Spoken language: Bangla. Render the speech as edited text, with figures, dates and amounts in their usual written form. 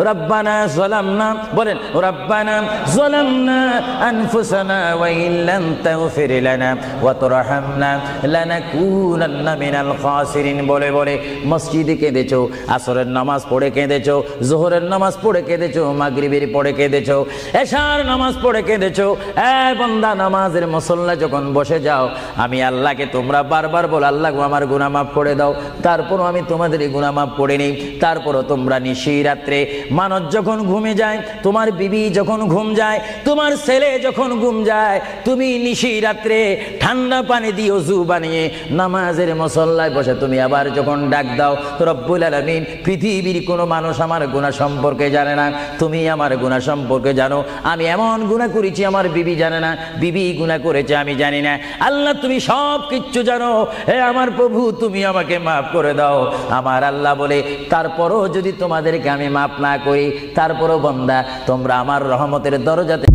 রব্বানা যালামনা বলেন রব্বানা যালামনা আনফুসানা ওয়া ইল্লাম তাগফির লানা ওয়া তুরহামনা লানাকুনান্না মিনাল খাসিরিন বলে বলে মসজিদে কেঁদেছো, আসরের নামাজ পড়ে কেঁদেছো, যোহরের নামাজ পড়ে কেঁদেছো, মাগরিবের পড়ে কেঁদেছো, এশার নামাজ পড়ে কেঁদেছো। এ বান্দা, নামাজের মুসল্লা যখন বসে যাও, আমি আল্লাহকে তোমরা বারবার বল, আল্লাহ আমার গুনাহ মাফ করে দাও। তারপরও আমি তোমাদের গুনাহ মাফ করে নেই। তারপরও তোমরা নিশি রাত্রে, মানুষ যখন ঘুমে যায়, তোমার বিবি যখন ঘুম যায়, তোমার ছেলে যখন ঘুম যায়, তুমি নিশি রাত্রে ঠান্ডা পানি দিয়ে ওযু বানিয়ে নামাজের মুসল্লায় বসে তুমি আবার যখন ডাক দাও, রব্বুল আলামিন, পৃথিবীর কোনো মানুষ আমার গুনাহ সম্পর্কে জানে না, তুমি আমার গুনাহ সম্পর্কে জানো। আমি এমন গুনাহ করেছি আমার বিবি জানে না, বিবি গুনাহ করেছে আমি জানি না। আল্লাহ তুমি সব কিচ্ছু জানো। হে আমার প্রভু, তুমি আমাকে মাফ করে দাও। আমার আল্লাহ বলে, তারপরও যদি তোমাদেরকে আমি মাফ না করি, তারপরও বান্দা তোমরা আমার রহমতের দরজাতে